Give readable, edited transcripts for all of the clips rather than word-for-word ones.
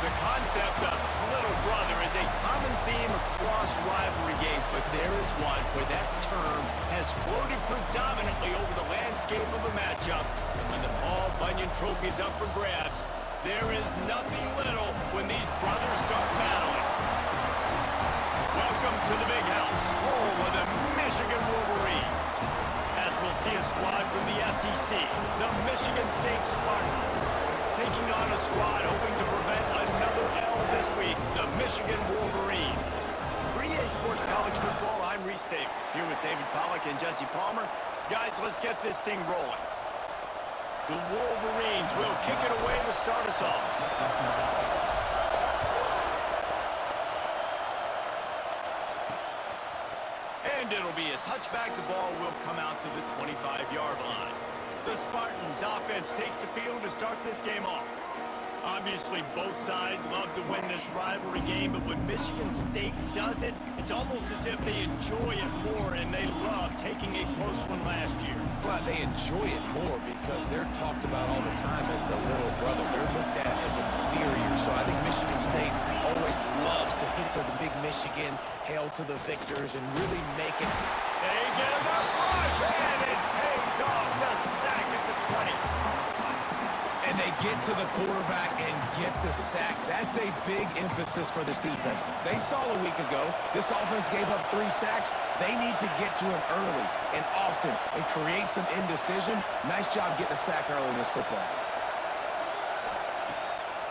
The concept of little brother is a common theme across rivalry games, but there is one where that term has floated predominantly over the landscape of a matchup. And when the Paul Bunyan Trophy is up for grabs, there is nothing little when these brothers start battling. Welcome to the Big House, home of the Michigan Wolverines. As we'll see a squad from the SEC, the Michigan State Spartans, taking on a squad hoping to prevent another L this week, the Michigan Wolverines. For EA Sports College Football, I'm Reese Davis, here with David Pollack and Jesse Palmer. Guys, let's get this thing rolling. The Wolverines will kick it away to start us off. And it'll be a touchback. The ball will come out to the 25-yard line. The Spartans offense takes the field to start this game off. Obviously, both sides love to win this rivalry game, but when Michigan State does it, it's almost as if they enjoy it more, and they love taking a close one last year. Well, they enjoy it more because they're talked about all the time as the little brother. They're looked at as inferior. So I think Michigan State always loves to hit to the big Michigan, hail to the victors, and really make it. They get him a rush, and it pays off the sack at the 20. And they get to the quarterback and get the sack. That's a big emphasis for this defense. They saw a week ago, this offense gave up 3 sacks. They need to get to him early and often and create some indecision. Nice job getting a sack early in this football.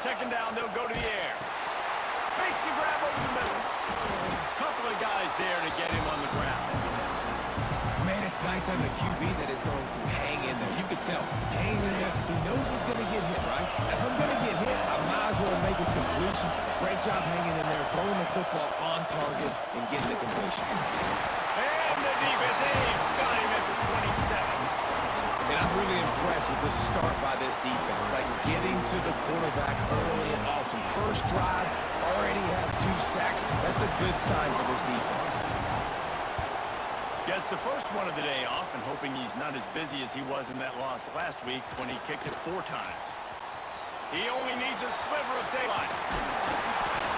Second down, they'll go to the air. Makes the grab over the middle. Couple of guys there to get him on the ground. Man, it's nice having a QB that is going to hang in there. You can tell, hang in there. He knows he's going to get hit, right? If I'm going to get hit, I might as well make a completion. Great job hanging in there, throwing the football on target and getting the completion. And the defense, got him at the 27. And I'm really impressed with the start by this defense, like getting to the quarterback early and often. First drive, already have 2 sacks. That's a good sign for this defense. Gets the first one of the day off and hoping he's not as busy as he was in that loss last week when he kicked it 4 times. He only needs a sliver of daylight.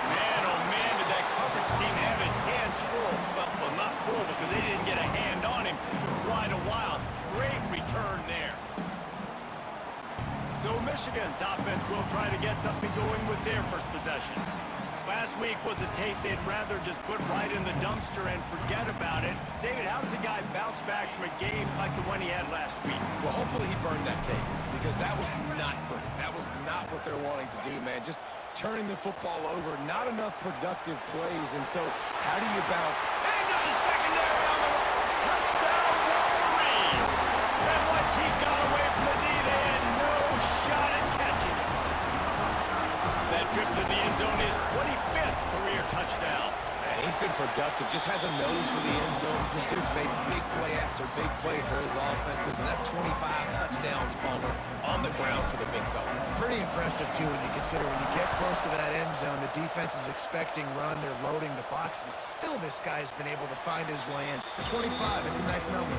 Man, oh man, did that coverage team have its hands full. Well, not full because they didn't get a hand on him for quite a while. Great return there. So Michigan's offense will try to get something going with their first possession. Last week was a tape they'd rather just put right in the dumpster and forget about it. David, how does a guy bounce back from a game like the one he had last week? Well, hopefully he burned that tape because that was not pretty. That was not what they're wanting to do, man. Just turning the football over, not enough productive plays. And so how do you bounce? Into the secondary on the touchdown, Wolverine. And once he got away from the D, they had no shot at catching it. That trip to the end zone is 25th career touchdown. Man, he's been productive, just has a nose for the end zone. This dude's made big play after big play for his offenses, and that's 25 touchdowns, Palmer, on the ground for the big fella. Pretty impressive, too, when you consider when you get close to that end zone, the defense is expecting run, they're loading the box, and still this guy has been able to find his way in. 25, it's a nice number.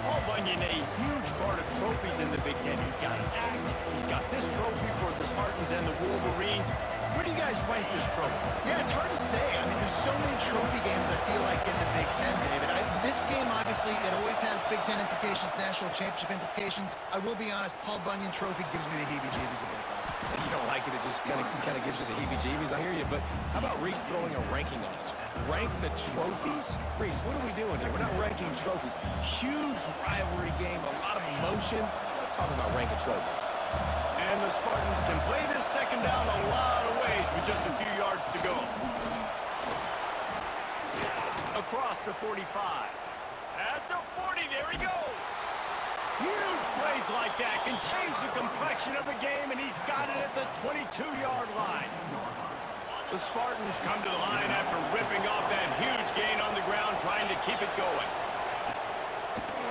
Paul Bunyan, a huge part of trophies in the Big Ten. He's got an act. He's got this trophy for the Spartans and the Wolverines. Where do you guys rank this trophy? Yeah, it's hard to say. I mean, there's so many trophy games, I feel like, in the Big Ten, David. This game, obviously, it always has Big Ten implications, national championship implications. I will be honest, Paul Bunyan Trophy gives me the heebie-jeebies a bit, though. You don't like it, it just kind of gives you the heebie-jeebies. I hear you, but how about Reese throwing a ranking on us? Rank the trophies? Reese, what are we doing here? We're not ranking trophies. Huge rivalry game, a lot of emotions. We're not talking about ranking trophies. And the Spartans can play this second down a lot of ways with just a few yards to go. Across the 45. At the 40, there he goes. Huge plays like that can change the complexion of the game, and he's got it at the 22-yard line. The Spartans come to the line after ripping off that huge gain on the ground, trying to keep it going.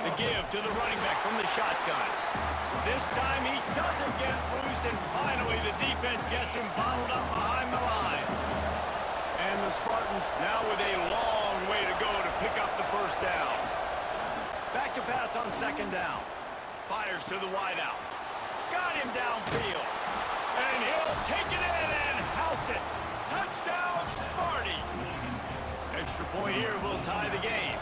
The give to the running back from the shotgun. This time he doesn't get loose, and finally the defense gets him bottled up behind the line. And the Spartans now with a long way to go to pick up the first down. Back to pass on second down. Fires to the wideout. Got him downfield. And he'll take it in, and how house it. Touchdown, Sparty. Extra point here will tie the game.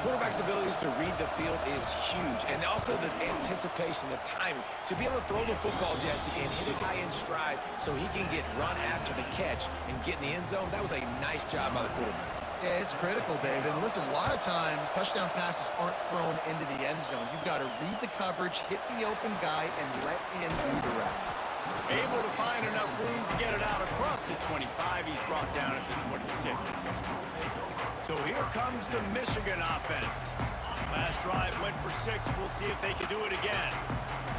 Quarterback's abilities to read the field is huge, and also the anticipation, the timing. To be able to throw the football, Jesse, and hit a guy in stride so he can get run after the catch and get in the end zone, that was a nice job by the quarterback. Yeah, it's critical, David. And listen, a lot of times touchdown passes aren't thrown into the end zone. You've got to read the coverage, hit the open guy, and let him redirect. Able to find enough room to get it out across the 25. He's brought down at the 26. So here comes the Michigan offense. Last drive went for 6. We'll see if they can do it again.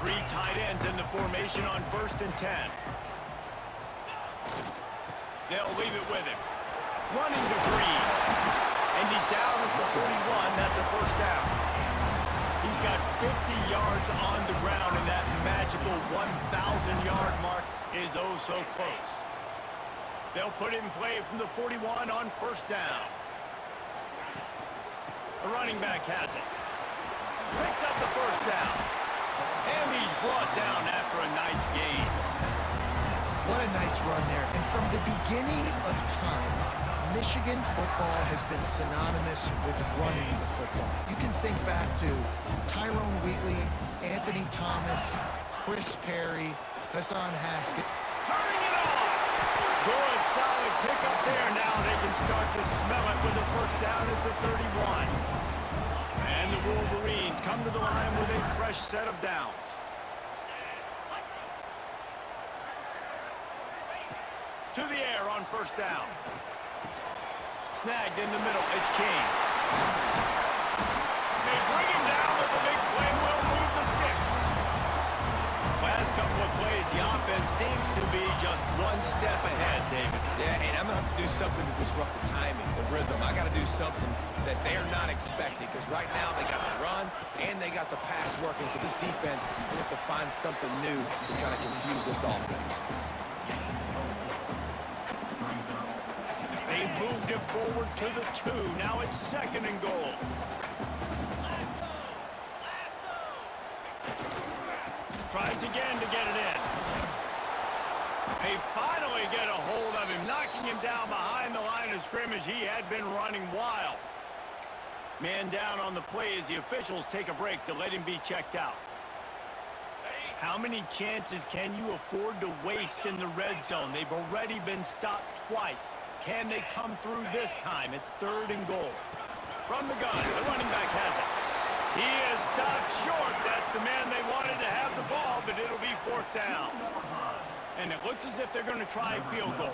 3 tight ends in the formation on 1st and 10. They'll leave it with him. Running to Green. And he's down at the 41. That's a first down. He's got 50 yards on the ground, and that magical 1,000-yard mark is oh so close. They'll put it in play from the 41 on 1st down. The running back has it. Picks up the 1st down. And he's brought down after a nice gain. What a nice run there. And from the beginning of time, Michigan football has been synonymous with running the football. You can think back to Tyrone Wheatley, Anthony Thomas, Chris Perry, Hassan Haskett. Turning it on! Good, solid pickup there. Now they can start to smell it with a 1st down at the 31. And the Wolverines come to the line with a fresh set of downs. To the air on 1st down. Snagged in the middle. It's King. They bring him down with the big play. Will move the sticks. Last couple of plays, the offense seems to be just one step ahead, David. Yeah, and I'm going to have to do something to disrupt the timing, the rhythm. I got to do something that they're not expecting, because right now they got the run and they got the pass working. So this defense will have to find something new to kind of confuse this offense. They moved him forward to the 2. Now it's 2nd and goal. Tries again to get it in. They finally get a hold of him, knocking him down behind the line of scrimmage. He had been running wild. Man down on the play as the officials take a break to let him be checked out. How many chances can you afford to waste in the red zone? They've already been stopped twice. Can they come through this time? It's 3rd and goal. From the gun, the running back has it. He is stopped short. That's the man they wanted to have the ball, but it'll be 4th down. And it looks as if they're going to try a field goal.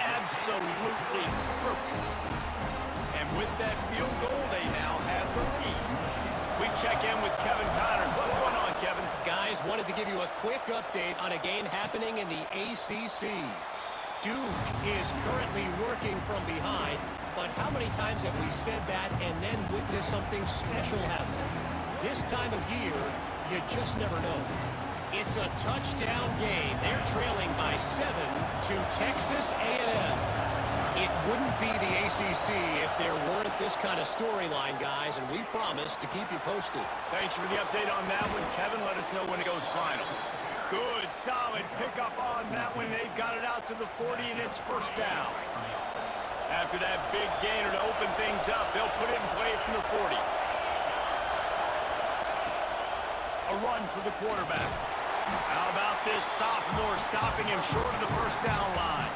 Absolutely perfect. And with that field goal, they now have the lead. We check in with Kevin Connors. What's going on, Kevin? Guys, wanted to give you a quick update on a game happening in the ACC. Duke is currently working from behind, but how many times have we said that and then witnessed something special happen? This time of year, you just never know. It's a touchdown game. They're trailing by 7 to Texas A&M. It wouldn't be the ACC if there weren't this kind of storyline, guys, and we promise to keep you posted. Thanks for the update on that one, Kevin. Let us know when it goes final. Good, solid pickup on that one. They've got it out to the 40, and it's 1st down. After that big gainer to open things up, they'll put it in play from the 40. A run for the quarterback. How about this sophomore stopping him short of the 1st down line?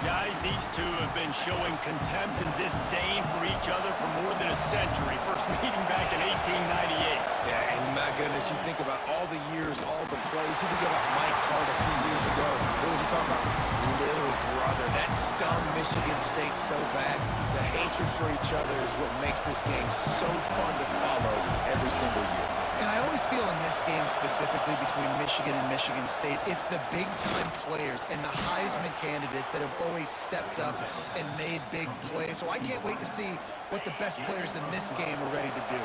Guys, these two have been showing contempt and disdain for each other for more than a century. First meeting back in 1898. Yeah, and my goodness, you think about all the years, all the plays. You think about Mike Hart a few years ago. What was he talking about? Little brother. That stung Michigan State so bad. The hatred for each other is what makes this game so fun to follow every single year. And I always feel in this game specifically between Michigan and Michigan State, it's the big-time players and the Heisman candidates that have always stepped up and made big plays. So I can't wait to see what the best players in this game are ready to do.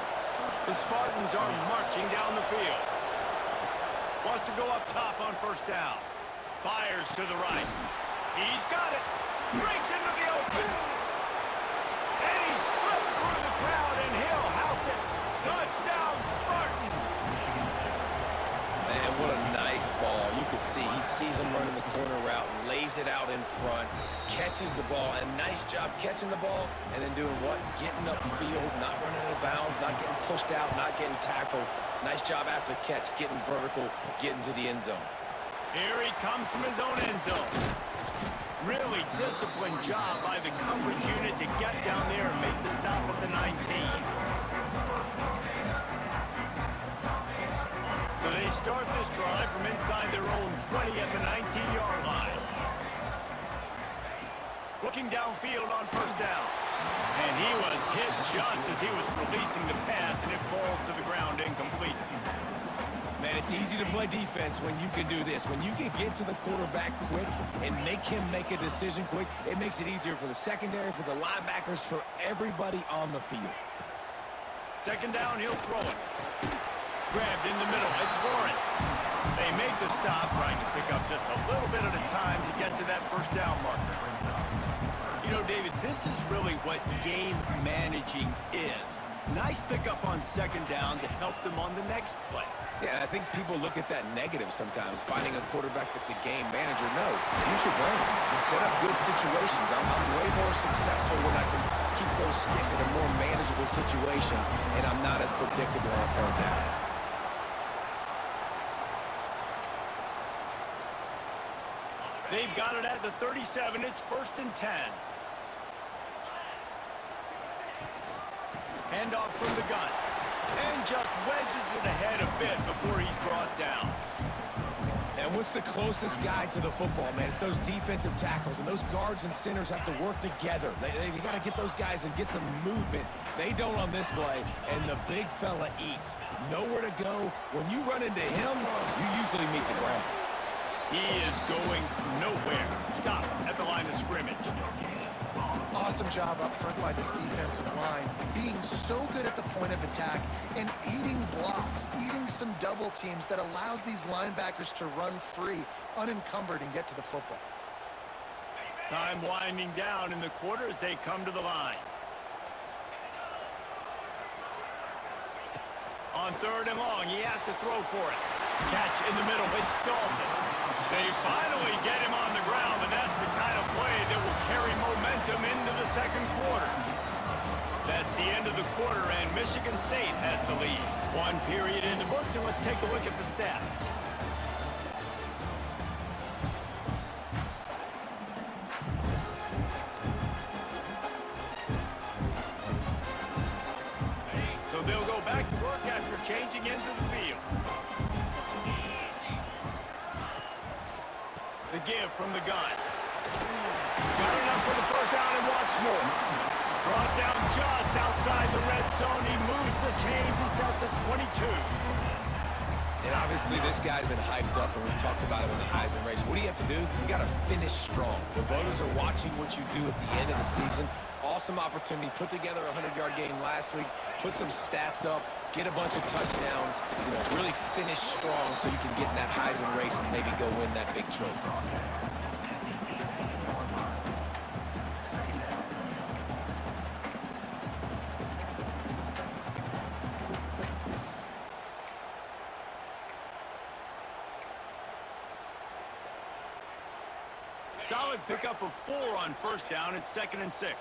The Spartans are marching down the field. Wants to go up top on 1st down. Fires to the right. He's got it. Breaks into the open. And he slipped through the crowd, and he'll house it. Touchdown, Spartans. see. He sees him running the corner route, lays it out in front, catches the ball, and nice job catching the ball, and then doing what? Getting upfield, not running out of bounds, not getting pushed out, not getting tackled. Nice job after the catch, getting vertical, getting to the end zone. Here he comes from his own end zone. Really disciplined job by the coverage unit to get down there and make the stop at the 19. So they start this drive from inside their own 20 at the 19-yard line. Looking downfield on first down. And he was hit just as he was releasing the pass, and it falls to the ground incomplete. Man, it's easy to play defense when you can do this. When you can get to the quarterback quick and make him make a decision quick, it makes it easier for the secondary, for the linebackers, for everybody on the field. Second down, he'll throw it. Grabbed in the middle, it's Lawrence. They make the stop, trying to pick up just a little bit at a time to get to that first down marker. You know, David, this is really what game managing is. Nice pickup on second down to help them on the next play. Yeah, I think people look at that negative sometimes, finding a quarterback that's a game manager. No, you should blame him. Set up good situations. I'm way more successful when I can keep those sticks in a more manageable situation, and I'm not as predictable on third down. They've got it at the 37. It's 1st and 10. Handoff from the gun. And just wedges it ahead a bit before he's brought down. And what's the closest guy to the football, man? It's those defensive tackles, and those guards and centers have to work together. They got to get those guys and get some movement. They don't on this play, and the big fella eats. Nowhere to go. When you run into him, you usually meet the ground. He is going nowhere. Stop at the line of scrimmage. Awesome job up front by this defensive line, being so good at the point of attack and eating blocks, eating some double teams that allows these linebackers to run free, unencumbered, and get to the football. Time winding down in the quarter as they come to the line. On 3rd and long, he has to throw for it. Catch in the middle, it's Dalton. They finally get him on the ground, and that's the kind of play that will carry momentum into the second quarter. That's the end of the quarter, and Michigan State has the lead. One period in the books, and let's take a look at the stats. So they'll go back to work after changing into the field. The give from the gun. Got enough for the first down and wants more. Brought down just outside the red zone. He moves the chains. It's at the 22. And obviously this guy's been hyped up, and we talked about it in the Heisman race. What do you have to do? You got to finish strong. The voters are watching what you do at the end of the season. Awesome opportunity. Put together a 100-yard game last week. Put some stats up. Get a bunch of touchdowns. You know, really finish strong so you can get in that Heisman race and maybe go win that big trophy. Solid pickup of 4 on first down. It's 2nd and 6.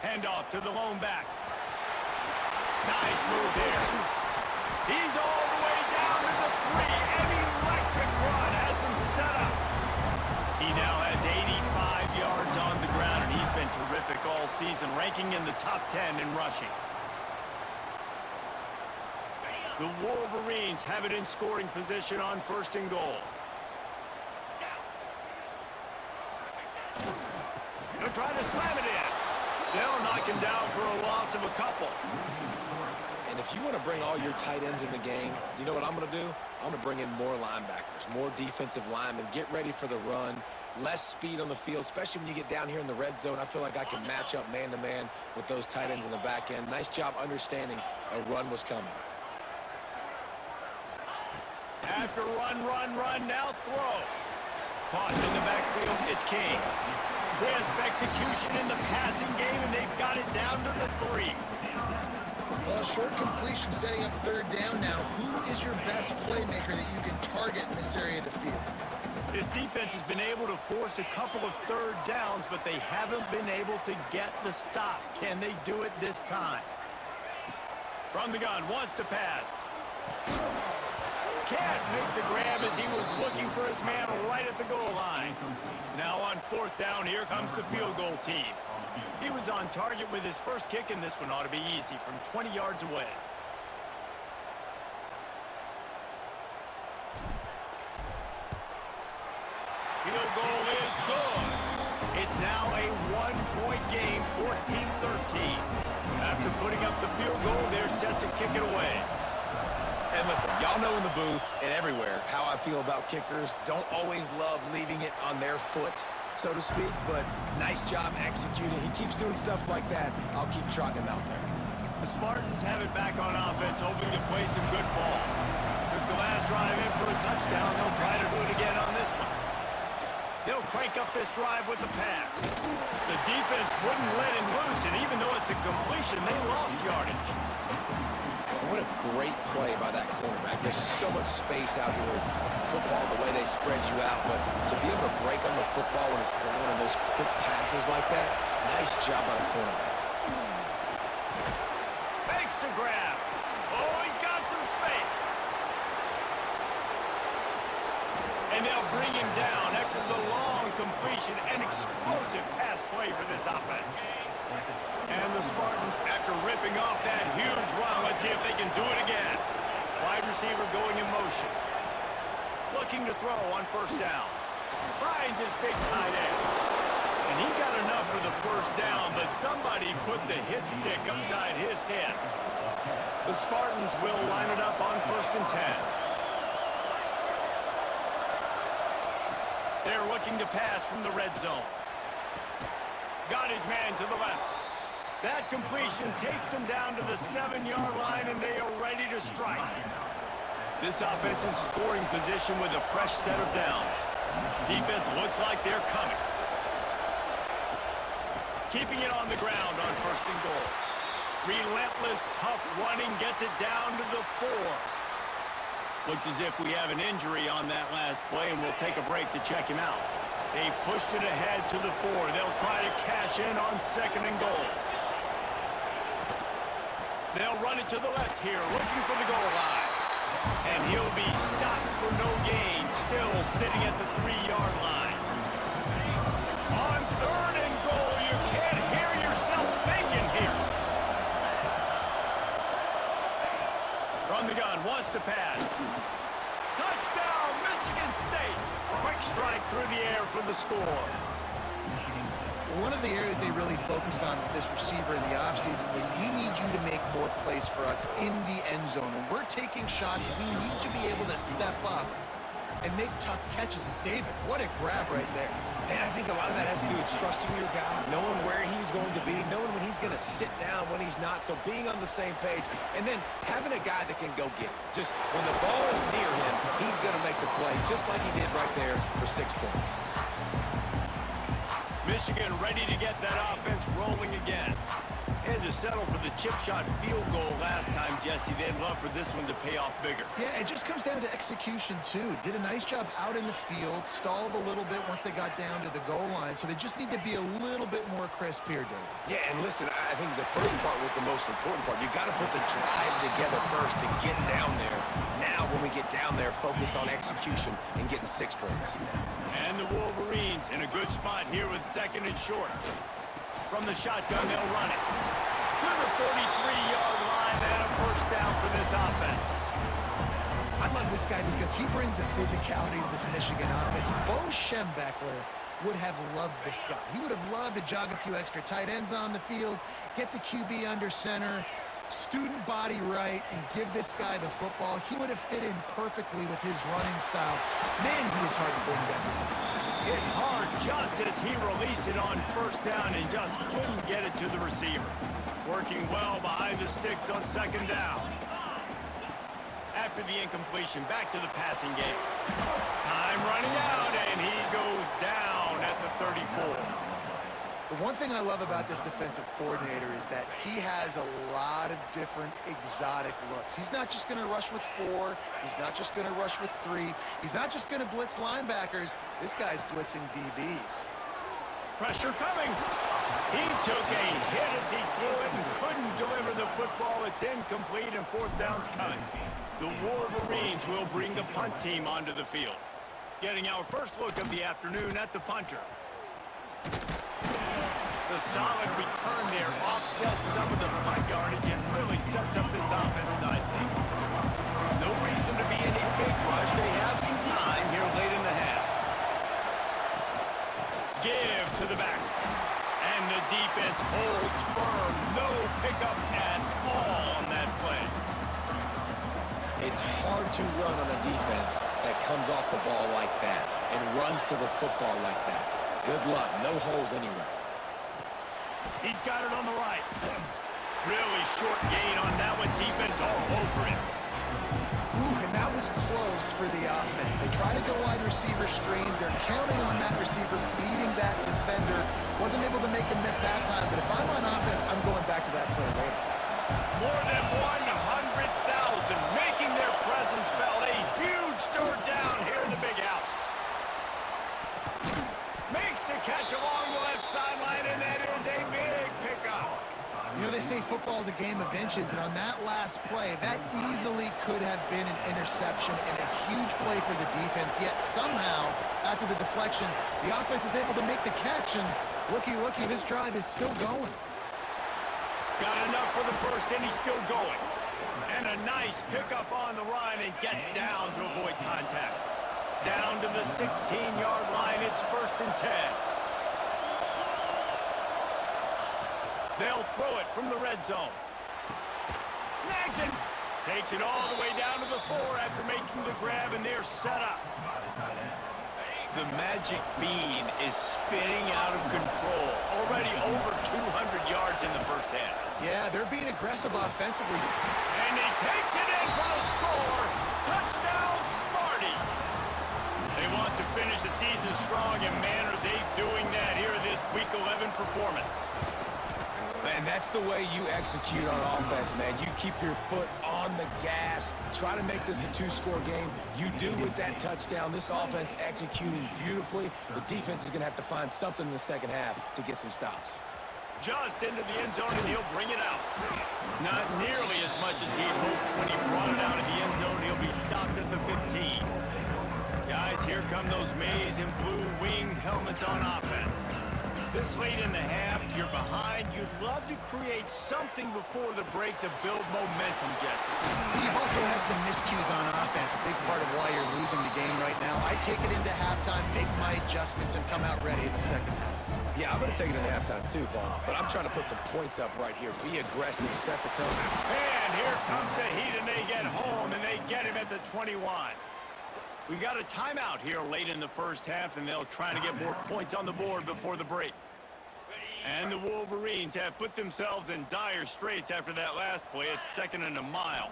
Handoff to the lone back. Nice move there. He's all the way down to the 3. An electric run has him set up. He now has 85 yards on the ground, and he's been terrific all season, ranking in the top 10 in rushing. The Wolverines have it in scoring position on 1st and goal. They'll try to slam it in. They'll knock him down for a loss of a couple. And if you want to bring all your tight ends in the game, you know what I'm going to do? I'm going to bring in more linebackers, more defensive linemen, get ready for the run, less speed on the field, especially when you get down here in the red zone. I feel like I can match up man-to-man with those tight ends in the back end. Nice job understanding a run was coming. After run, now throw. Caught in the backfield, it's King. Crisp execution in the passing game, and they've got it down to the 3. Well, short completion setting up third down now. Who is your best playmaker that you can target in this area of the field? This defense has been able to force a couple of third downs, but they haven't been able to get the stop. Can they do it this time? From the gun, wants to pass. Can't make the grab as he was looking for his man right at the goal line. Now on fourth down, here comes the field goal team. He was on target with his first kick, and this one ought to be easy from 20 yards away. Field goal is good. It's now a one-point game, 14-13. After putting up the field goal, they're set to kick it away. And listen, y'all know in the booth and everywhere how I feel about kickers. Don't always love leaving it on their foot, so to speak, but nice job executing. He keeps doing stuff like that. I'll keep trotting him out there. The Spartans have it back on offense, hoping to play some good ball. Took the last drive in for a touchdown. They'll try to do it again on this one. They'll crank up this drive with the pass. The defense wouldn't let him loose, and even though it's a completion, they lost yardage. What a great play by that cornerback. There's so much space out here in football, the way they spread you out, but to be able to break on the football when it's throwing in those quick passes like that, nice job by the cornerback. Makes the grab. Oh, he's got some space. And they'll bring him down after the long completion and explosive pass play for this offense. And the Spartans, after ripping off that huge run, let's see if they can do it again. Wide receiver going in motion. Looking to throw on first down. Finds his big tight end. And he got enough for the first down, but somebody put the hit stick upside his head. The Spartans will line it up on 1st and 10. They're looking to pass from the red zone. Got his man to the left. That completion takes them down to the 7-yard line, and they are ready to strike. This offense in scoring position with a fresh set of downs. Defense looks like they're coming. Keeping it on the ground on 1st and goal. Relentless, tough running gets it down to the 4. Looks as if we have an injury on that last play, and we'll take a break to check him out. They've pushed it ahead to the 4. They'll try to cash in on 2nd and goal. They'll run it to the left here, looking for the goal line. And he'll be stopped for no gain, still sitting at the 3-yard line. On 3rd and goal, you can't hear yourself thinking here. From the gun, wants to pass. Touchdown, Michigan State. Quick strike through the air for the score. One of the areas they really focused on with this receiver in the offseason was we need you to make more plays for us in the end zone. When we're taking shots, we need to be able to step up and make tough catches. And David, what a grab right there. And I think a lot of that has to do with trusting your guy, knowing where he's going to be, knowing when he's going to sit down, when he's not. So being on the same page, and then having a guy that can go get it. Just when the ball is near him, he's going to make the play, just like he did right there for 6 points. Michigan ready to get that offense rolling again. Had to settle for the chip shot field goal last time, Jesse. They'd love for this one to pay off bigger. Yeah, it just comes down to execution, too. Did a nice job out in the field, stalled a little bit once they got down to the goal line, so they just need to be a little bit more crisp here, David. Yeah, and listen, I think the first part was the most important part. You got to put the drive together first to get down there. Now, when we get down there, focus on execution and getting 6 points. And the Wolverines in a good spot here with 2nd and short. From the shotgun, they'll run it to the 43-yard line and a first down for this offense. I love this guy because he brings a physicality to this Michigan offense. Bo Schembechler would have loved this guy. He would have loved to jog a few extra tight ends on the field, get the QB under center, student body right, and give this guy the football. He would have fit in perfectly with his running style. Man, he was hard to bring down. Hit hard just as he released it on first down and just couldn't get it to the receiver. Working well behind the sticks on 2nd down. After the incompletion, back to the passing game. Time running out, and he goes down at the 34. The one thing I love about this defensive coordinator is that he has a lot of different exotic looks. He's not just going to rush with 4. He's not just going to rush with 3. He's not just going to blitz linebackers. This guy's blitzing DBs. Pressure coming. He took a hit as he threw it and couldn't deliver the football. It's incomplete and fourth down's coming. The Wolverines will bring the punt team onto the field. Getting our first look of the afternoon at the punter. The solid return there offsets some of the punt yardage and really sets up this offense nicely. No reason to be in a big rush. They have some time here late in the half. Give to the back. And the defense holds firm. No pickup at all on that play. It's hard to run on a defense that comes off the ball like that and runs to the football like that. Good luck. No holes anywhere. He's got it on the right. Really short gain on that one. Defense all over it. Ooh, and that was close for the offense. They try to go wide receiver screen. They're counting on that receiver beating that defender. Wasn't able to make him miss that time, but if I'm on offense, I'm going back to that play later. More than 100,000 making their presence felt. A huge third down here in the big house. Makes a catch along the left sideline, and that is a big pickup. You know, they say football is a game of inches, and on that last play, that easily could have been an interception and a huge play for the defense, yet somehow, after the deflection, the offense is able to make the catch, and looky, this drive is still going. Got enough for the first, and he's still going. And a nice pickup on the run, and gets down to avoid contact. Down to the 16-yard line, it's 1st and 10. They'll throw it from the red zone. Snags it. Takes it all the way down to the 4 after making the grab, and they're set up. The magic bean is spinning out of control. Already over 200 yards in the first half. Yeah, they're being aggressive offensively. And he takes it in for the score. Touchdown, Smarty. They want to finish the season strong, and man, are they doing that here in this Week 11 performance. And that's the way you execute on offense, man. You keep your foot on the gas. Try to make this a 2-score game. You do with that touchdown. This offense executing beautifully. The defense is going to have to find something in the second half to get some stops. Just into the end zone, and he'll bring it out. Not nearly as much as he'd hoped when he brought it out of the end zone. He'll be stopped at the 15. Guys, here come those maize and blue winged helmets on offense. This late in the half, you're behind. You'd love to create something before the break to build momentum, Jesse. You've also had some miscues on offense, a big part of why you're losing the game right now. I take it into halftime, make my adjustments, and come out ready in the second half. Yeah, I'm going to take it into halftime too, Paul. But I'm trying to put some points up right here. Be aggressive, set the tone. And here comes the heat, and they get home, and they get him at the 21. We got a timeout here late in the first half, and they'll try to get more points on the board before the break. And the Wolverines have put themselves in dire straits after that last play. It's 2nd and a mile.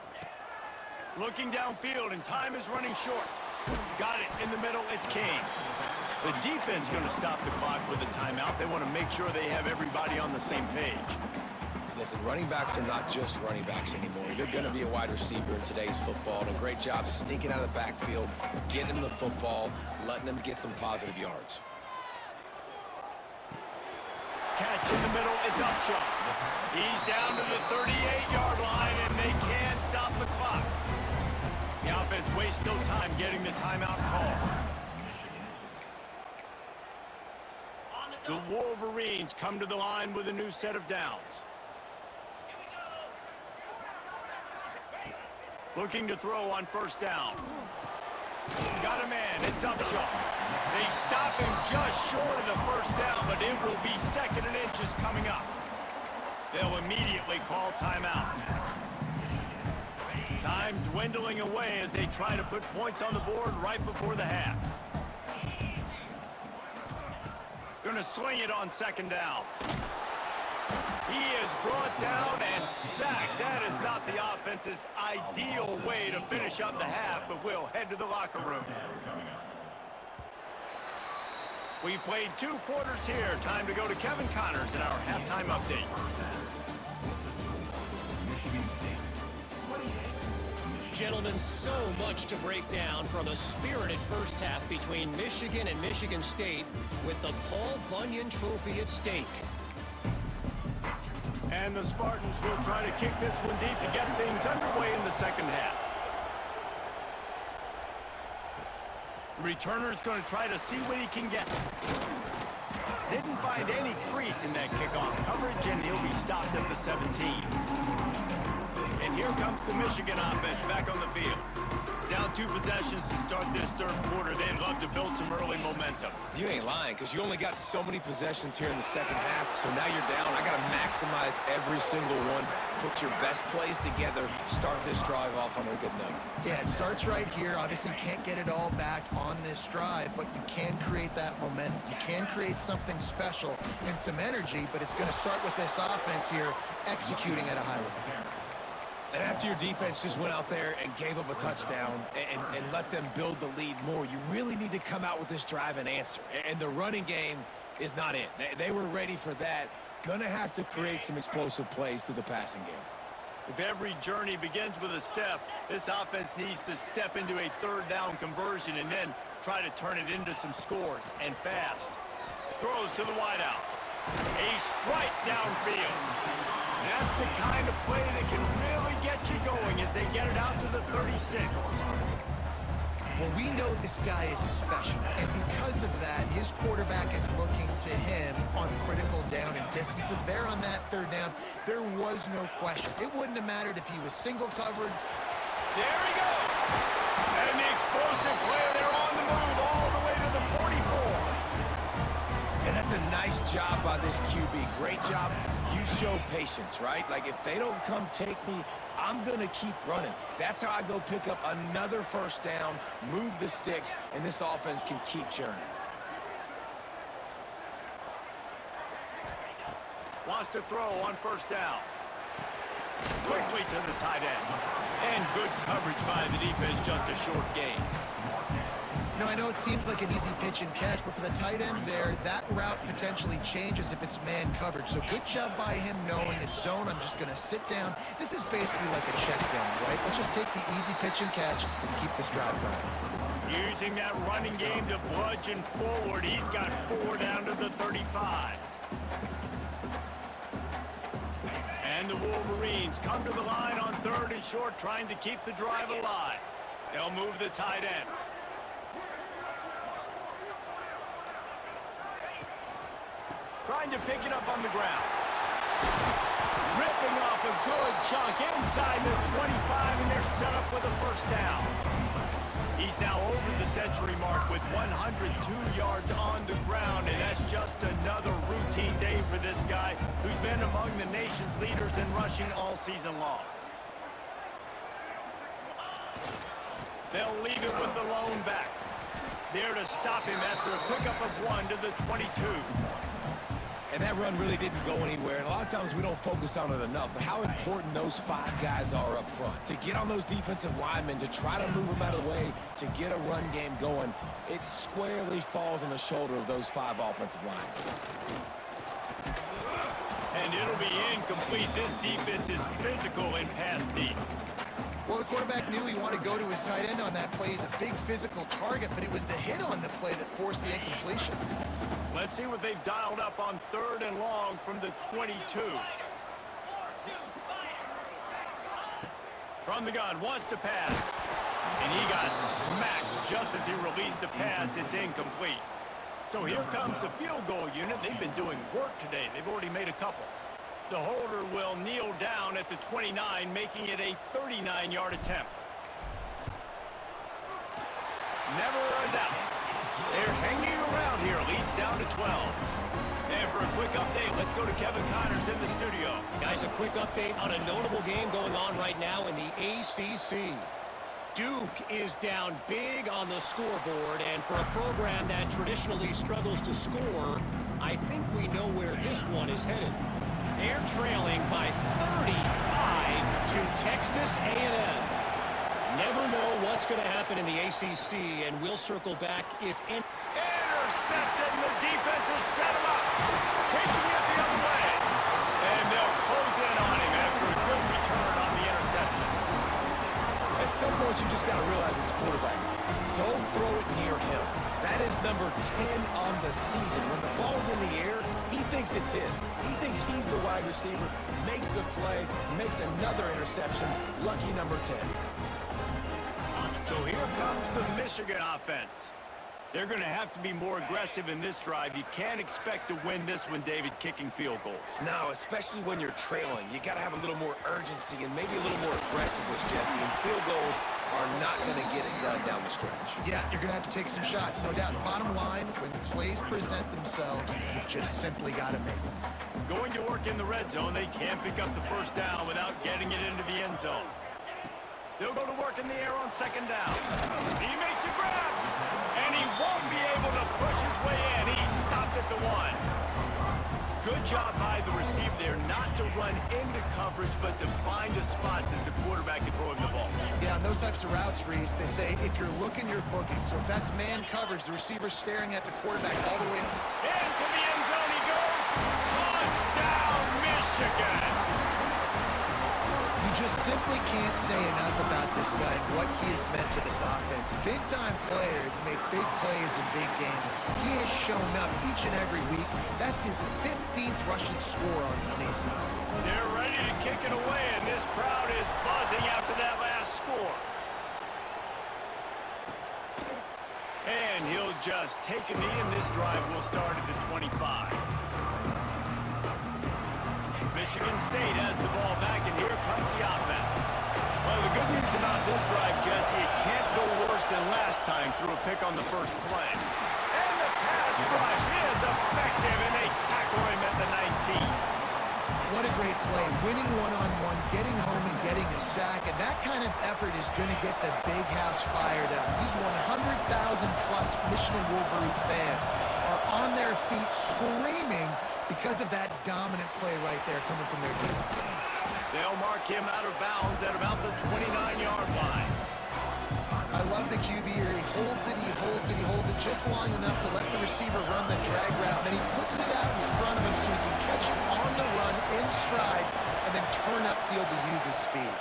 Looking downfield, and time is running short. Got it in the middle. It's Kane. The defense going to stop the clock with a timeout. They want to make sure they have everybody on the same page. Listen, running backs are not just running backs anymore. You're going to be a wide receiver in today's football. And a great job sneaking out of the backfield, getting them the football, letting them get some positive yards. Catch in the middle, it's Upshaw. He's down to the 38-yard line, and they can't stop the clock. The offense wastes no time getting the timeout call. The Wolverines come to the line with a new set of downs. Looking to throw on 1st down. Got a man, it's Upshaw. They stop him just short of the 1st down, but it will be 2nd and inches coming up. They'll immediately call timeout. Time dwindling away as they try to put points on the board right before the half. Gonna swing it on 2nd down. He is brought down and sacked. That is not the offense's ideal way to finish up the half, but we'll head to the locker room. We've played 2 quarters here. Time to go to Kevin Connors in our halftime update. Gentlemen, so much to break down from a spirited first half between Michigan and Michigan State with the Paul Bunyan Trophy at stake. And the Spartans will try to kick this one deep to get things underway in the second half. Returner's going to try to see what he can get. Didn't find any crease in that kickoff coverage, and he'll be stopped at the 17. And here comes the Michigan offense back on the field. Down 2 possessions to start this third quarter. They'd love to build some early momentum. You ain't lying, because you only got so many possessions here in the second half, so now you're down. I got to maximize every single one, put your best plays together, start this drive off on a good note. Yeah, it starts right here. Obviously, can't get it all back on this drive, but you can create that momentum. You can create something special and some energy, but it's going to start with this offense here executing at a high level. And after your defense just went out there and gave up a touchdown and let them build the lead more, you really need to come out with this drive and answer. And the running game is not in. They were ready for that. Gonna have to create some explosive plays through the passing game. If every journey begins with a step, this offense needs to step into a third down conversion and then try to turn it into some scores, and fast. Throws to the wideout. A strike downfield. That's the kind of play that can really get you going as they get it out to the 36. Well, we know this guy is special, and because of that, his quarterback is looking to him on critical down and distances. There on that third down, there was no question. It wouldn't have mattered if he was single covered. There he goes. And the explosive play, they're on the move all the way to the 44. And that's a nice job by this QB. Great job. You show patience, right? Like, if they don't come take me, I'm going to keep running. That's how I go pick up another first down, move the sticks, and this offense can keep churning. Wants to throw on first down. Quickly to the tight end. And good coverage by the defense, just a short gain. You know, I know it seems like an easy pitch and catch, but for the tight end there, that route potentially changes if it's man coverage. So good job by him knowing it's zone. I'm just going to sit down. This is basically like a check down, right? Let's just take the easy pitch and catch and keep this drive going. Using that running game to bludgeon forward. He's got 4 down to the 35. And the Wolverines come to the line on 3rd and short, trying to keep the drive alive. They'll move the tight end. Trying to pick it up on the ground. Ripping off a good chunk inside the 25, and they're set up with a first down. He's now over the century mark with 102 yards on the ground, and that's just another routine day for this guy who's been among the nation's leaders in rushing all season long. They'll leave it with the lone back. There to stop him after a pickup of 1 to the 22. And that run really didn't go anywhere. And a lot of times we don't focus on it enough, but how important those 5 guys are up front. To get on those defensive linemen, to try to move them out of the way, to get a run game going, it squarely falls on the shoulder of those 5 offensive linemen. And it'll be incomplete. This defense is physical and pass deep. Well, the quarterback knew he wanted to go to his tight end on that play. He's a big physical target, but it was the hit on the play that forced the incompletion. Let's see what they've dialed up on 3rd and long from the 22. From the gun, wants to pass. And he got smacked just as he released the pass. It's incomplete. So here comes the field goal unit. They've been doing work today. They've already made a couple. The holder will kneel down at the 29, making it a 39-yard attempt. Never a doubt. They're hanging around here. Leads down to 12. And for a quick update, let's go to Kevin Connors in the studio. Guys, a quick update on a notable game going on right now in the ACC. Duke is down big on the scoreboard, and for a program that traditionally struggles to score, I think we know where this one is headed. They're trailing by 35 to Texas A&M. Never know what's going to happen in the ACC, and we'll circle back if any. Intercepted! intercepted, and the defense has set him up. Taking it the other way. And they'll close in on him after a good return on the interception. At some point, you just got to realize as a quarterback, don't throw it near him. That is number 10 on the season. When the ball's in the air, he thinks it's his. He thinks he's the wide receiver, makes the play, makes another interception. Lucky number 10. So here comes the Michigan offense. They're going to have to be more aggressive in this drive. You can't expect to win this one, David, kicking field goals. No, especially when you're trailing. You got to have a little more urgency and maybe a little more aggressiveness, Jesse. And field goals are not going to get it done down the stretch. Yeah, you're going to have to take some shots, no doubt. Bottom line, when the plays present themselves, you just simply got to make them. Going to work in the red zone, they can't pick up the first down without getting it into the end zone. They'll go to work in the air on second down. He makes a grab, and he won't be able to push his way in. He stopped at the 1. Good job by the receiver there, not to run into coverage, but to find a spot that the quarterback can throw him the ball. Yeah, on those types of routes, Reese, they say if you're looking, you're booking. So if that's man coverage, the receiver's staring at the quarterback all the way. Into the end zone he goes. Touchdown, Michigan. You just simply can't say enough about this guy and what he has meant to this offense. Big-time players make big plays in big games. He has shown up each and every week. That's his 15th rushing score on the season. They're ready to kick it away, and this crowd is buzzing after that last score. And he'll just take a knee, and this drive will start at the 25. Michigan State has the ball back, and here comes the offense. Well, the good news about this drive, Jesse, it can't go worse than last time through a pick on the first play. And the pass rush is effective, and they tackle him at the 19. What a great play. Winning one-on-one, getting home and getting a sack, and that kind of effort is going to get the big house fired up. These 100,000-plus Michigan Wolverine fans are on their feet screaming because of that dominant play right there coming from their team. They'll mark him out of bounds at about the 29-yard line. I love the QB here. He holds it, he holds it, he holds it just long enough to let the receiver run the drag route. Then he puts it out in front of him so he can catch it on the run in stride and then turn upfield to use his speed.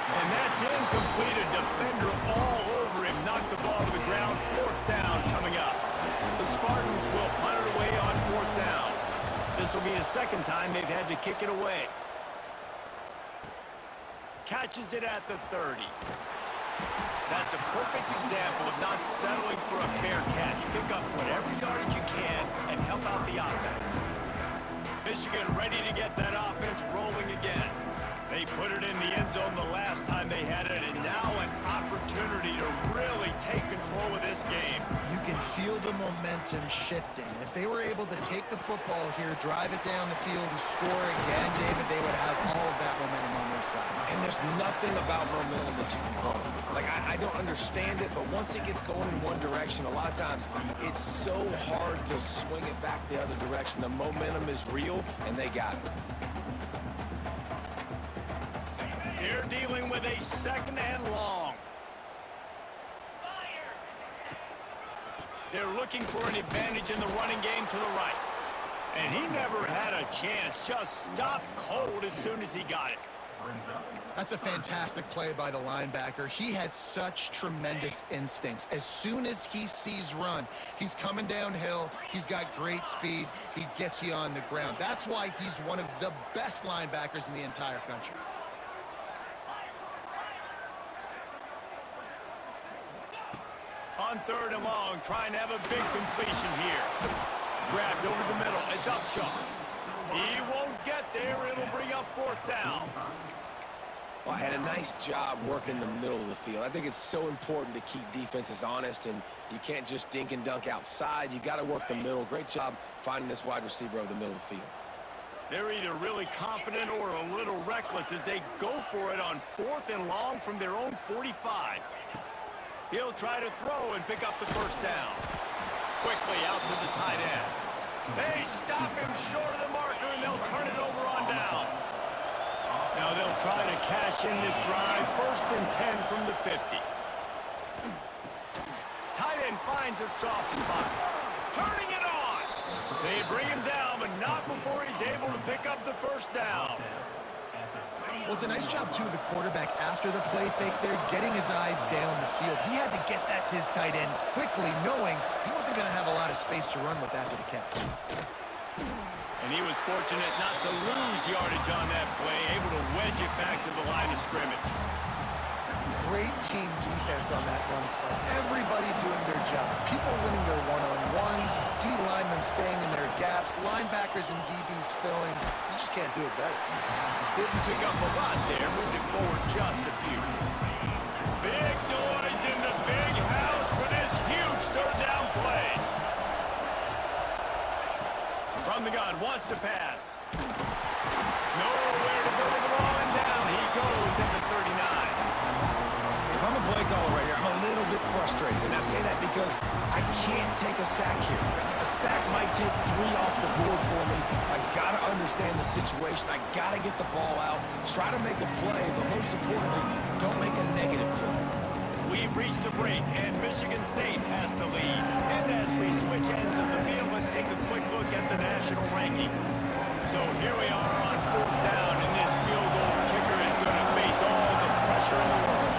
And that's incomplete. A defender all over him. Knocked the ball to the ground. Fourth down coming up. The Spartans will punt it away on fourth down. This will be the second time they've had to kick it away. Catches it at the 30. That's a perfect example of not settling for a fair catch. Pick up whatever yardage you can and help out the offense. Michigan ready to get that offense rolling again. They put it in the end zone the last time they had it, and now an opportunity to really take control of this game. You can feel the momentum shifting. If they were able to take the football here, drive it down the field, and score again, David, they would have all of that momentum on their side. And there's nothing about momentum that you can call. Like, I don't understand it, but once it gets going in one direction, a lot of times it's so hard to swing it back the other direction. The momentum is real, and they got it. They're dealing with a second and long. They're looking for an advantage in the running game to the right. And he never had a chance. Just stopped cold as soon as he got it. That's a fantastic play by the linebacker. He has such tremendous instincts. As soon as he sees run, he's coming downhill. He's got great speed. He gets you on the ground. That's why he's one of the best linebackers in the entire country. On third and long, trying to have a big completion here. Grabbed over the middle. It's Upshaw. He won't get there. It'll bring up fourth down. Well, had a nice job working the middle of the field. I think it's so important to keep defenses honest, and you can't just dink and dunk outside. You got to work the middle. Great job finding this wide receiver over the middle of the field. They're either really confident or a little reckless as they go for it on fourth and long from their own 45. He'll try to throw and pick up the first down. Quickly out to the tight end. They stop him short of the marker, and they'll turn it over on downs. Now they'll try to cash in this drive. First and 10 from the 50. finds a soft spot. Turning it on. They bring him down, but not before he's able to pick up the first down. Well, it's a nice job, too, of the quarterback after the play fake there, getting his eyes down the field. He had to get that to his tight end quickly, knowing he wasn't going to have a lot of space to run with after the catch. And he was fortunate not to lose yardage on that play, able to wedge it back to the line of scrimmage. Great team defense on that run play. Everybody doing their job. People winning their one-on-ones, D linemen staying in their gaps, linebackers and DBs filling. You just can't do it better. Didn't pick up a lot there, moving forward just a few. Big noise in the big house for this huge third down play. From the gun, wants to pass. Nowhere to go with the ball, and down he goes at the 39. If I'm a play caller right here, I'm a little bit frustrated. And I say that because I can't take a sack here. A sack might take 3 off the board for me. I got to understand the situation. I got to get the ball out, try to make a play, but most importantly, don't make a negative play. We've reached a break, and Michigan State has the lead. And as we switch ends of the field, let's take a quick look at the national rankings. So here we are on 4th down, and this field goal kicker is going to face all the pressure in the world.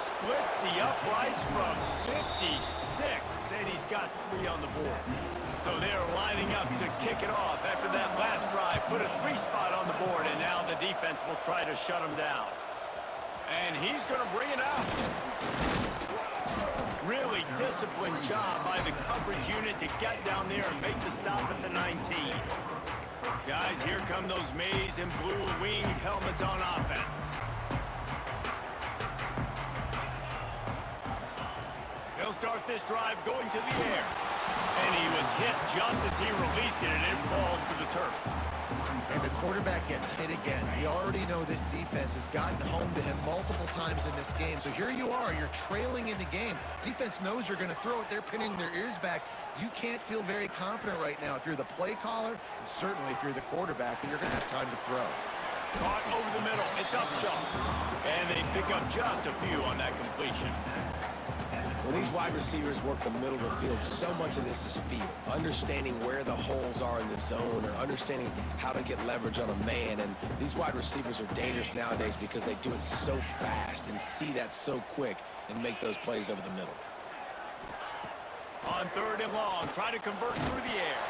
Splits the uprights from 56, and he's got 3 on the board. So they're lining up to kick it off after that last drive. Put a 3 spot on the board, and now the defense will try to shut him down. And he's going to bring it out. Really disciplined job by the coverage unit to get down there and make the stop at the 19. Guys, here come those maize and blue winged helmets on offense. They'll start this drive going to the air. And he was hit just as he released it, and it falls to the turf. And the quarterback gets hit again. We already know this defense has gotten home to him multiple times in this game. So here you are, you're trailing in the game. Defense knows you're going to throw it. They're pinning their ears back. You can't feel very confident right now if you're the play caller, and certainly if you're the quarterback, that you're going to have time to throw. Caught over the middle. It's Upshaw. And they pick up just a few on that completion. When these wide receivers work the middle of the field, so much of this is feel. Understanding where the holes are in the zone, or understanding how to get leverage on a man. And these wide receivers are dangerous nowadays because they do it so fast and see that so quick and make those plays over the middle. On 3rd and long, try to convert through the air.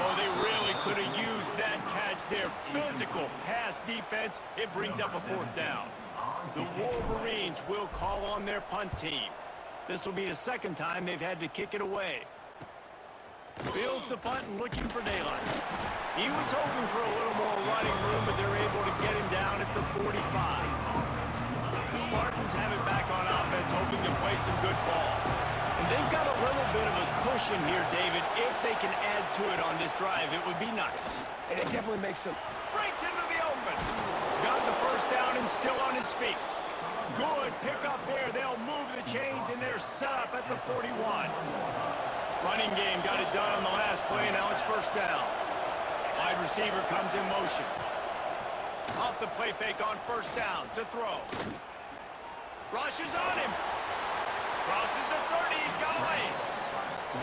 Oh, they really could have used that catch there. Physical pass defense. It brings up a 4th down. The Wolverines will call on their punt team. This will be the 2nd time they've had to kick it away. Fields the punt and looking for daylight. He was hoping for a little more running room, but they're able to get him down at the 45. The Spartans have it back on offense, hoping to play some good ball. And they've got a little bit of a cushion here, David. If they can add to it on this drive, it would be nice. And it definitely makes them... Breaks into the open. Got the first down and still on his feet. Good pick up there. They'll move the chains, and they're set up at the 41. Running game got it done on the last play. Now it's 1st down. Wide receiver comes in motion. Off the play fake on 1st down to throw. Rushes on him. Crosses the 30. He's got a lane.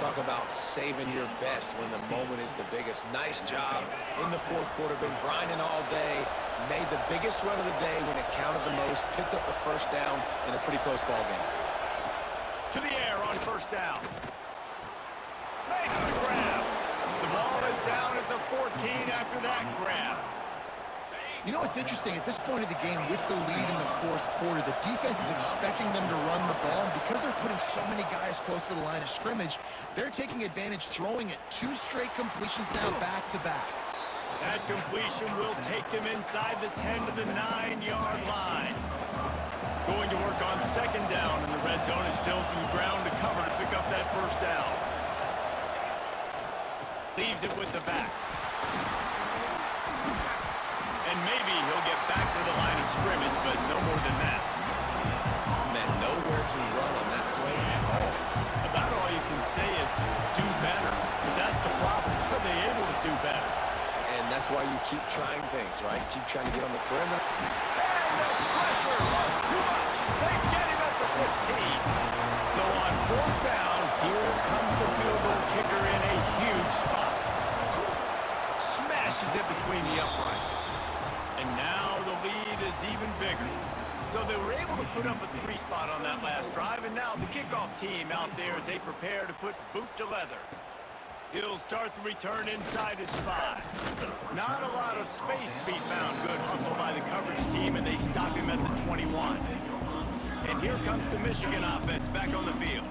Talk about saving your best when the moment is the biggest. Nice job in the 4th quarter. Been grinding all day. Made the biggest run of the day when it counted the most. Picked up the 1st down in a pretty close ball game. To the air on 1st down. Makes the grab. The ball is down at the 14 after that grab. You know, it's interesting. At this point of the game, with the lead in the 4th quarter, the defense is expecting them to run the ball. And because they're putting so many guys close to the line of scrimmage, they're taking advantage, throwing it 2 straight completions now back-to-back. That completion will take them inside the 10 to the 9-yard line. Going to work on 2nd down in the red zone, and still some ground to cover to pick up that 1st down. Leaves it with the back. And maybe he'll get back to the line of scrimmage, but no more than that. Man, nowhere to run on that play at all. About all you can say is do better. But that's the problem. Are they able to do better? And that's why you keep trying things, right? Keep trying to get on the perimeter. And the pressure was too much. They get him at the the 15. So on fourth down, here comes the field goal kicker in a huge spot. Smashes it between the uprights. And now the lead is even bigger. So they were able to put up a 3 spot on that last drive, and now the kickoff team out there as they prepare to put boot to leather. He'll start the return inside his 5. Not a lot of space to be found. Good hustle by the coverage team, and they stop him at the 21. And here comes the Michigan offense back on the field.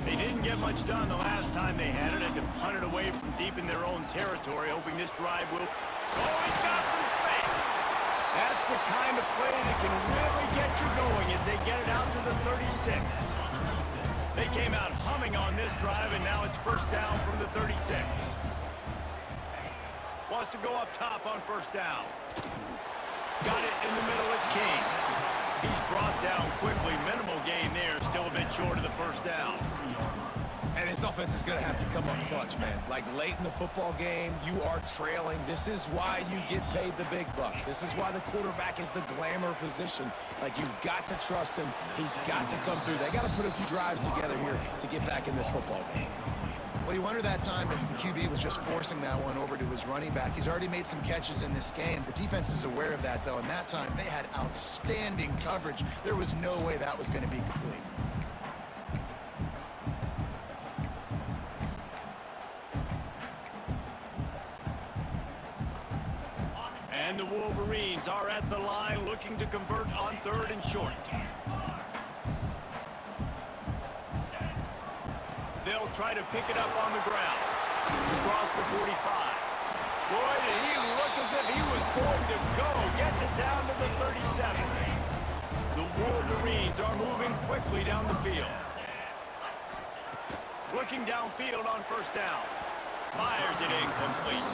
They didn't get much done the last time they had it, and to punt it away from deep in their own territory, hoping this drive will... Oh, he's got some space! That's the kind of play that can really get you going as they get it out to the 36. They came out humming on this drive, and now it's first down from the 36. Wants to go up top on first down. Got it in the middle, it's King. He's brought down quickly. Minimal gain there, still a bit short of the first down. And his offense is going to have to come up clutch, man. Like, late in the football game, you are trailing. This is why you get paid the big bucks. This is why the quarterback is the glamour position. Like, you've got to trust him. He's got to come through. They got to put a few drives together here to get back in this football game. Well, you wonder that time if the QB was just forcing that one over to his running back. He's already made some catches in this game. The defense is aware of that, though, and that time they had outstanding coverage. There was no way that was going to be complete. And the Wolverines are at the line looking to convert on 3rd and short. They'll try to pick it up on the ground. Across the 45. Boy, did he look as if he was going to go. Gets it down to the 37. The Wolverines are moving quickly down the field. Looking downfield on first down. Fires it incomplete.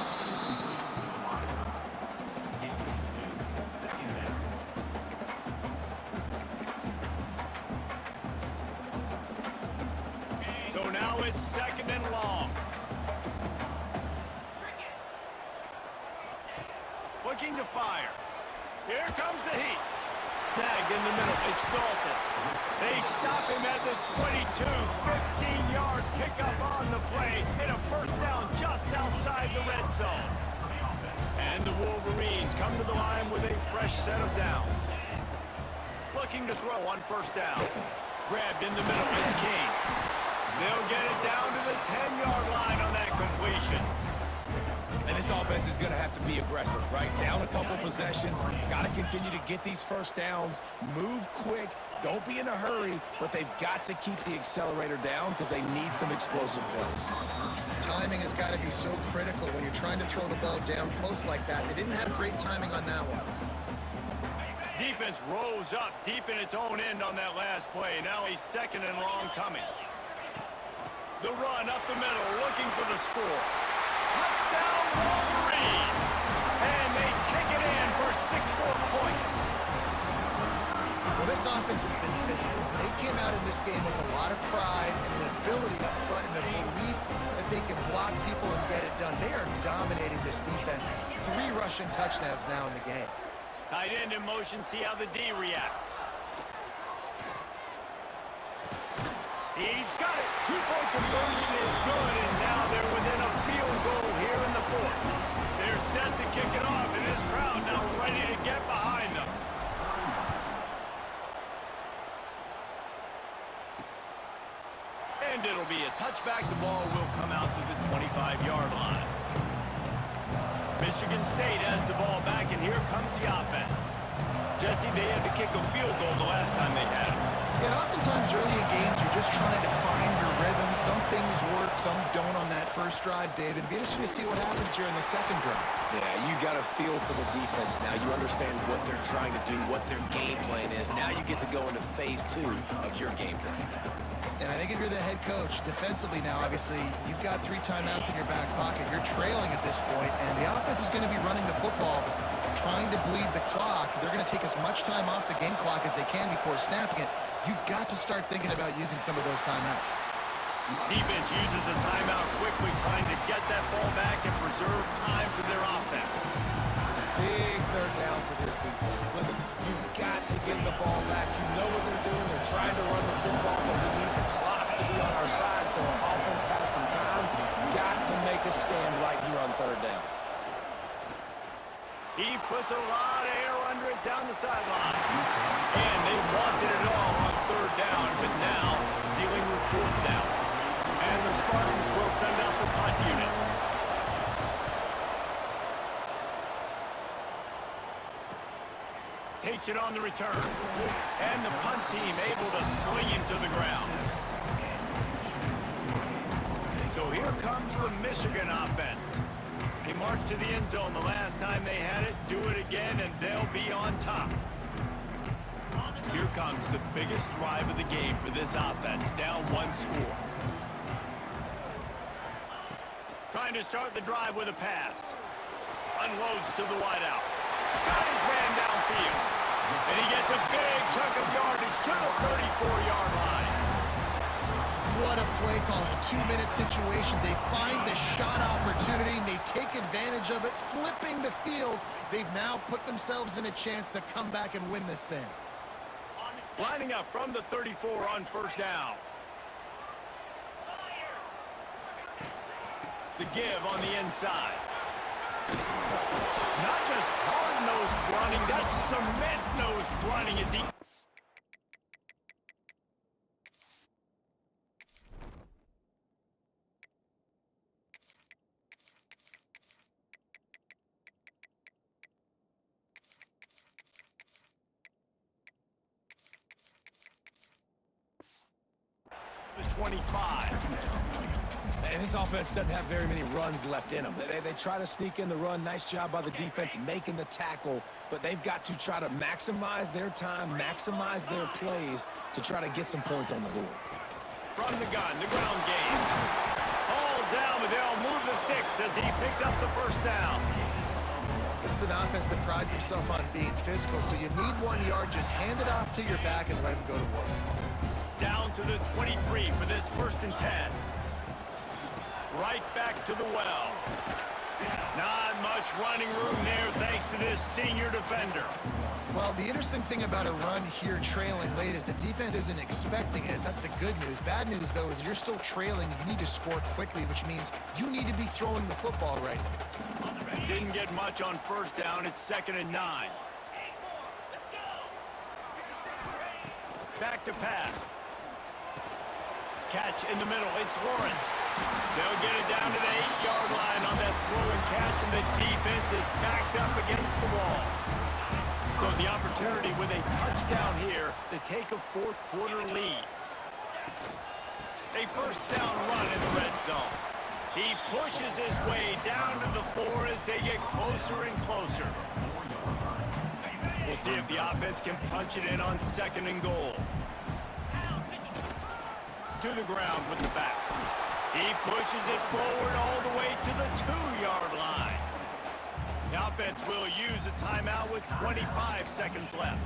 So now it's 2nd and long. Looking to fire. Here comes the heat. Snagged in the middle. It's Dalton. They stop him at the 22. 15-yard pickup on the play. And a first down just outside the red zone. And the Wolverines come to the line with a fresh set of downs. Looking to throw on first down. Grabbed in the middle. It's King. They'll get it down to the 10-yard line on that completion. And this offense is going to have to be aggressive, right? Down a couple possessions. Got to continue to get these first downs. Move quick. Don't be in a hurry, but they've got to keep the accelerator down because they need some explosive plays. Timing has got to be so critical when you're trying to throw the ball down close like that. They didn't have great timing on that one. Defense rose up deep in its own end on that last play. Now a 2nd and long coming. The run up the middle, looking for the score. Touchdown, Wolverines! And they take it in for 6 more points. Well, this offense has been physical. They came out in this game with a lot of pride and an ability up front and a belief that they can block people and get it done. They are dominating this defense. 3 rushing touchdowns now in the game. Tight end in motion, see how the D reacts. He's got it. 2-point conversion is good, and now they're within a field goal here in the 4th. They're set to kick it off, and this crowd now ready to get behind them. And it'll be a touchback. The ball will come out to the 25-yard line. Michigan State has the ball back, and here comes the offense. Jesse, they had to kick a field goal the last time they had it. And oftentimes early in games, you're just trying to find your rhythm. Some things work, some don't on that first drive, David. It'd be interesting to see what happens here in the second drive. Yeah, you got a feel for the defense now. You understand what they're trying to do, what their game plan is. Now you get to go into phase 2 of your game plan. And I think if you're the head coach, defensively now, obviously, you've got 3 timeouts in your back pocket. You're trailing at this point, and the offense is going to be running the football, trying to bleed the clock. They're going to take as much time off the game clock as they can before snapping it. You've got to start thinking about using some of those timeouts. Defense uses a timeout quickly, trying to get that ball back and preserve time for their offense. Big 3rd down for this defense. Listen, you've got to get the ball back. You know what they're doing. They're trying to run the football, but we need the clock to be on our side, so our offense has some time. Got to make a stand right here on third down. He puts a lot of air under it down the sideline. And they wanted it all on third down, but now dealing with fourth down. And the Spartans will send out the punt unit. Takes it on the return. And the punt team able to sling him to the ground. So here comes the Michigan offense. They marched to the end zone the last time they had it. Do it again, and they'll be on top. Here comes the biggest drive of the game for this offense, down one score. Trying to start the drive with a pass. Unloads to the wideout. Got his man downfield. And he gets a big chunk of yardage to the 34-yard line. What a play call in a 2-minute situation. They find the shot opportunity, and they take advantage of it, flipping the field. They've now put themselves in a chance to come back and win this thing. Lining up from the 34 on first down. The give on the inside. Not just hard-nosed running, that's cement-nosed running as he... The 25. And this offense doesn't have very many runs left in them. They try to sneak in the run. Nice job by the defense making the tackle, but they've got to try to maximize their time, maximize their plays to try to get some points on the board. From the gun, the ground game. All down, but they'll move the sticks as he picks up the first down. This is an offense that prides himself on being physical, so you need 1 yard, just hand it off to your back and let him go to work. Down to the 23 for this 1st and 10. Right back to the well. Not much running room there thanks to this senior defender. Well, the interesting thing about a run here trailing late is the defense isn't expecting it. That's the good news. Bad news, though, is you're still trailing and you need to score quickly, which means you need to be throwing the football right. Didn't get much on first down. It's 2nd and 9. Back to pass. Catch in the middle. It's Lawrence. They'll get it down to the 8-yard line on that throw and catch, and the defense is backed up against the wall. So the opportunity with a touchdown here to take a 4th quarter lead. A first down run in the red zone. He pushes his way down to the 4 as they get closer and closer. We'll see if the offense can punch it in on 2nd and goal. To the ground with the back. He pushes it forward all the way to the 2-yard line. The offense will use a timeout with 25 seconds left.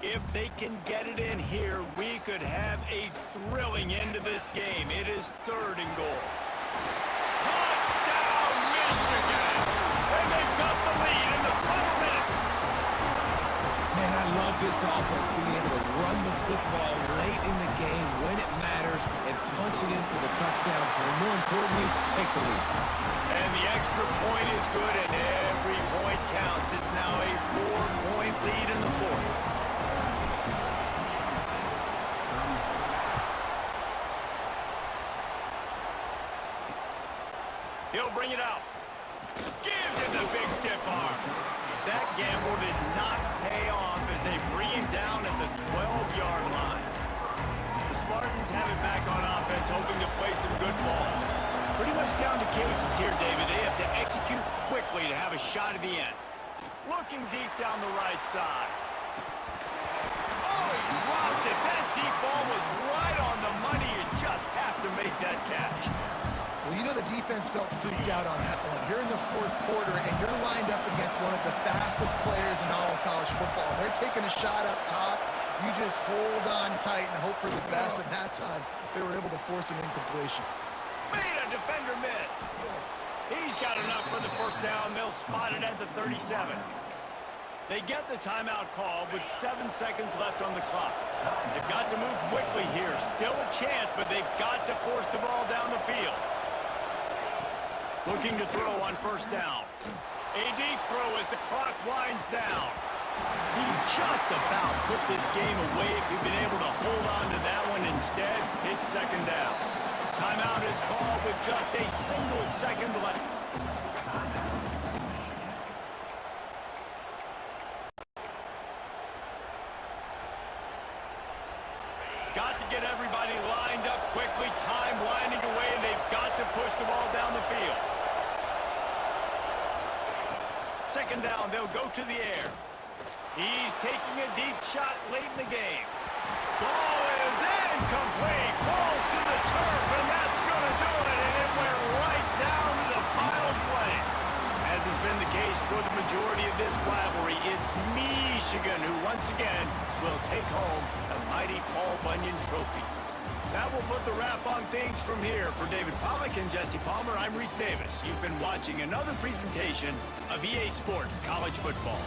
If they can get it in here, we could have a thrilling end to this game. It is 3rd and goal. Touchdown, Michigan! And they've got the lead in the final minute. Man, I love this offense being able to run the football late in the game when it matters and punch it in for the touchdown. And more importantly, take the lead. And the extra point is good, and every point counts. It's now a 4-point lead in the 4th. He'll bring it out. Gives it the big stiff arm. That gamble did not pay off as they bring him down at the 12-yard line. The Spartans have it back on offense, hoping to play some good ball. Pretty much down to cases here, David. They have to execute quickly to have a shot at the end. Looking deep down the right side. Oh, he dropped it. That deep ball was right on the money. You just have to make that catch. Well, you know the defense defense felt freaked out on that one. You're in the fourth quarter, and you're lined up against one of the fastest players in all of college football. They're taking a shot up top. You just hold on tight and hope for the best. At that time, they were able to force an incompletion. Made a defender miss. He's got enough for the first down. They'll spot it at the 37. They get the timeout call with 7 seconds left on the clock. They've got to move quickly here. Still a chance, but they've got to force the ball down the field. Looking to throw on first down. A deep throw as the clock winds down. He just about put this game away if he'd been able to hold on to that one. Instead, it's second down. Timeout is called with just a single second left. Got to get everybody lined up quickly, time winding away, and they've got to push the ball down the field. Second down, they'll go to the air. He's taking a deep shot late in the game. Ball is incomplete, falls to the turf, and that's going to do it, and it went right down to the final play. As has been the case for the majority of this rivalry, it's Michigan who once again will take home the mighty Paul Bunyan Trophy. That will put the wrap on things from here. For David Pollack and Jesse Palmer, I'm Reese Davis. You've been watching another presentation of EA Sports College Football.